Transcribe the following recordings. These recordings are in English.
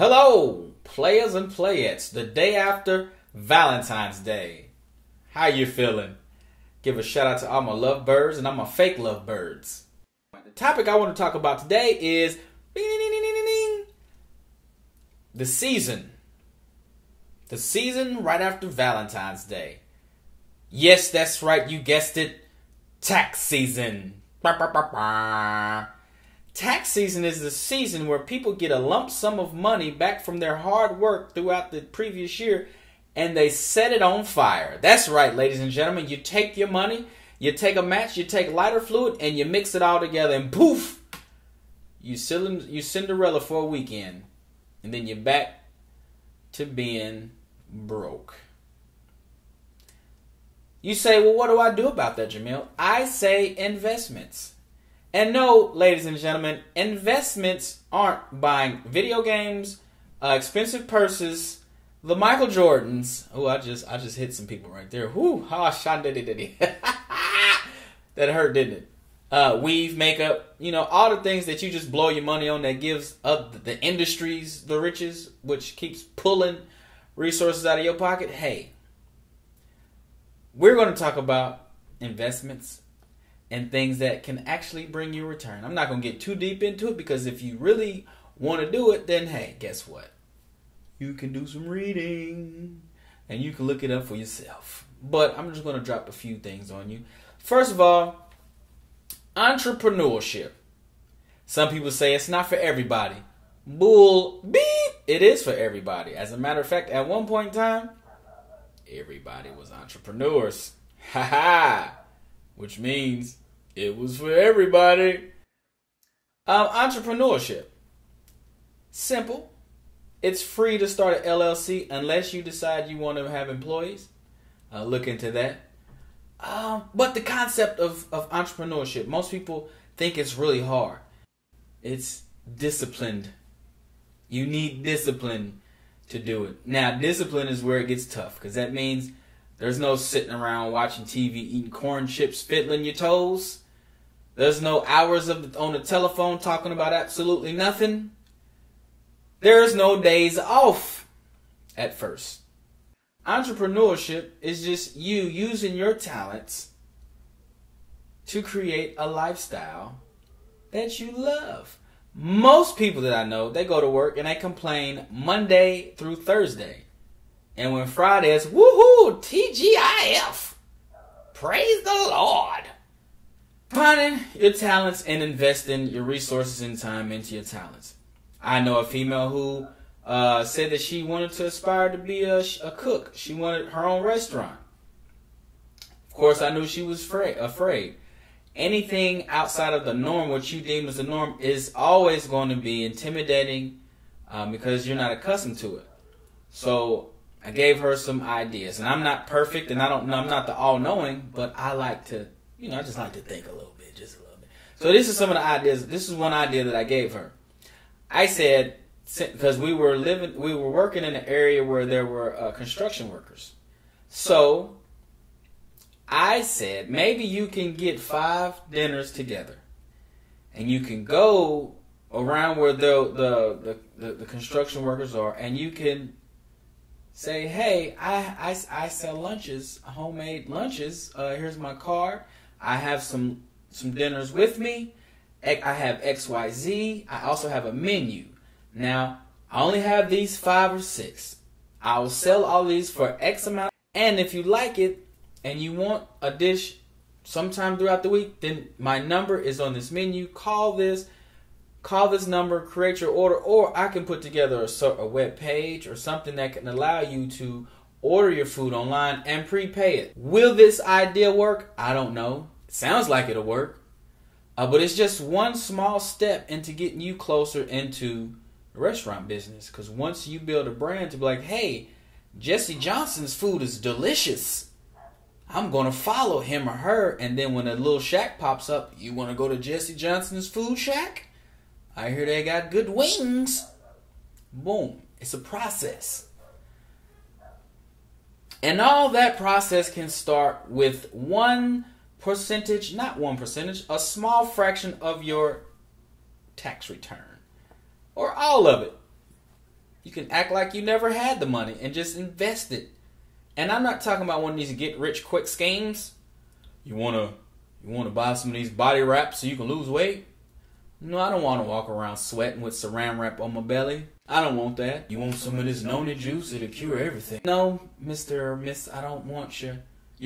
Hello, players and playettes. The day after Valentine's Day. How you feeling? Give a shout out to all my lovebirds and all my fake lovebirds. The topic I want to talk about today is the season. The season right after Valentine's Day. Yes, that's right. You guessed it. Tax season. Tax season is the season where people get a lump sum of money back from their hard work throughout the previous year and they set it on fire. That's right, ladies and gentlemen. You take your money, you take a match, you take lighter fluid, and you mix it all together and poof! You Cinderella for a weekend. And then you're back to being broke. You say, well, what do I do about that, Jamille? I say investments. And no, ladies and gentlemen, investments aren't buying video games, expensive purses, the Michael Jordans. Oh, I just hit some people right there. Whoo, that hurt, didn't it? Weave, makeup, all the things that you just blow your money on that gives up the industries the riches, which keeps pulling resources out of your pocket. Hey, we're going to talk about investments and things that can actually bring you a return. I'm not going to get too deep into it because if you really want to do it, then hey, guess what? You can do some reading and you can look it up for yourself. But I'm just going to drop a few things on you. First of all, entrepreneurship. Some people say it's not for everybody. Bull beep. It is for everybody. As a matter of fact, at one point in time, everybody was entrepreneurs. Ha ha. Which means it was for everybody. Entrepreneurship. Simple. It's free to start an LLC unless you decide you want to have employees. Look into that. But the concept of entrepreneurship, most people think it's really hard. It's disciplined. You need discipline to do it. Now, discipline is where it gets tough because that means there's no sitting around watching TV, eating corn chips, fiddling your toes. There's no hours on the telephone talking about absolutely nothing. There's no days off at first. Entrepreneurship is just you using your talents to create a lifestyle that you love. Most people that I know, they go to work and they complain Monday through Thursday. And when Friday is, woohoo, TGIF, praise the Lord. Finding your talents and investing your resources and time into your talents. I know a female who said that she wanted to aspire to be a cook. She wanted her own restaurant. Of course, I knew she was afraid. Anything outside of the norm, what you deem as the norm, is always going to be intimidating because you're not accustomed to it. So I gave her some ideas, and I'm not perfect, and I'm not the all-knowing, but I like to, I just like to think a little bit, just a little bit. So this is some of the ideas. This is one idea that I gave her. I said, because we were working in an area where there were construction workers. So I said, maybe you can get 5 dinners together, and you can go around where the construction workers are, and you can say, hey, I sell lunches, homemade lunches. Here's my card. I have some dinners with me. I have XYZ. I also have a menu. Now, I only have these 5 or 6. I will sell all these for X amount. And if you like it and you want a dish sometime throughout the week, then my number is on this menu. Call this number, create your order, or I can put together a web page or something that can allow you to order your food online and prepay it. Will this idea work? I don't know. It sounds like it'll work. But it's just one small step into getting you closer into the restaurant business. Because once you build a brand to be like, hey, Jesse Johnson's food is delicious, I'm going to follow him or her. And then when a little shack pops up, you want to go to Jesse Johnson's food shack? I hear they got good wings. Boom. It's a process. And all that process can start with 1%, not 1%, a small fraction of your tax return. Or all of it. You can act like you never had the money and just invest it. And I'm not talking about one of these get rich quick schemes. You wanna buy some of these body wraps so you can lose weight? No, I don't want to walk around sweating with saran wrap on my belly. I don't want that. You want some of this noni juice? It'll cure everything. No, Mr. or Miss, I don't want your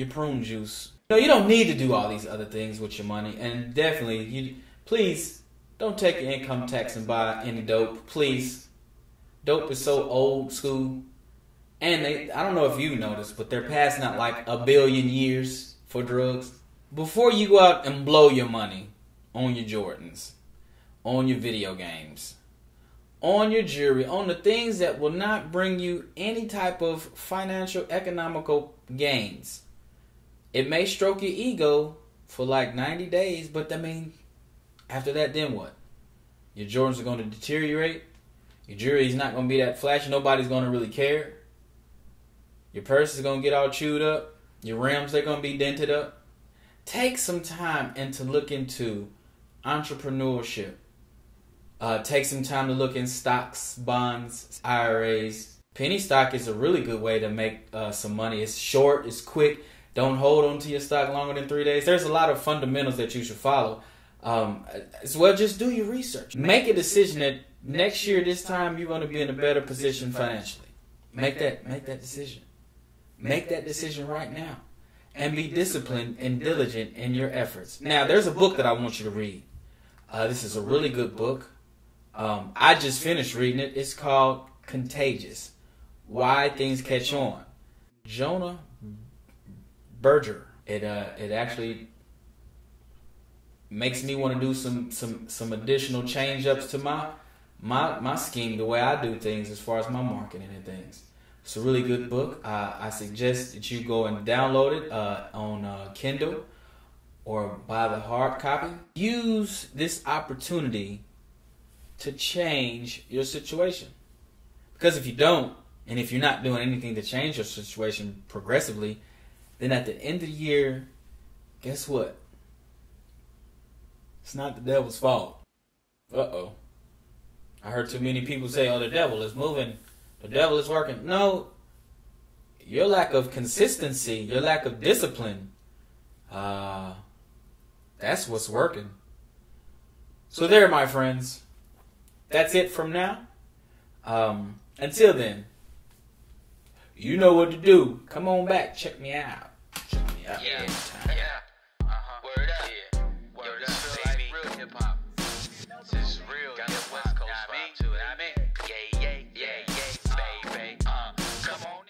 prune juice. No, you don't need to do all these other things with your money. And definitely, please don't take your income tax and buy any dope. Please. Dope is so old school. And I don't know if you noticed, but they're passing out like 1 billion years for drugs. Before you go out and blow your money on your Jordans, on your video games, on your jewelry, on the things that will not bring you any type of financial, economical gains. It may stroke your ego for like 90 days, but I mean, after that, then what? Your Jordans are going to deteriorate. Your jewelry is not going to be that flashy. Nobody's going to really care. Your purse is going to get all chewed up. Your rims, they're going to be dented up. Take some time and to look into entrepreneurship. Take some time to look in stocks, bonds, IRAs. Penny stock is a really good way to make some money. It's short, it's quick. Don't hold on to your stock longer than 3 days. There's a lot of fundamentals that you should follow. As well, just do your research. Make a decision that next year, this time, you're going to be in a better position financially. Make that decision. Make that decision right now. And be disciplined and diligent in your efforts. Now, there's a book that I want you to read. This is a really good book. I just finished reading it. It's called Contagious. Why Things Catch On. Jonah Berger. It actually makes me want to do some additional change ups to my scheme, the way I do things as far as my marketing and things. It's a really good book. I suggest that you go and download it on Kindle or buy the hard copy. Use this opportunity to change your situation. Because if you don't, and if you're not doing anything to change your situation progressively, then at the end of the year, guess what? It's not the devil's fault. Uh-oh. I heard too many people say, oh, the devil is moving. The devil is working. No. Your lack of consistency, your lack of discipline, that's what's working. So there, my friends. That's it from now. Until then, you know what to do. Come on back. Check me out. Check me out. Yeah.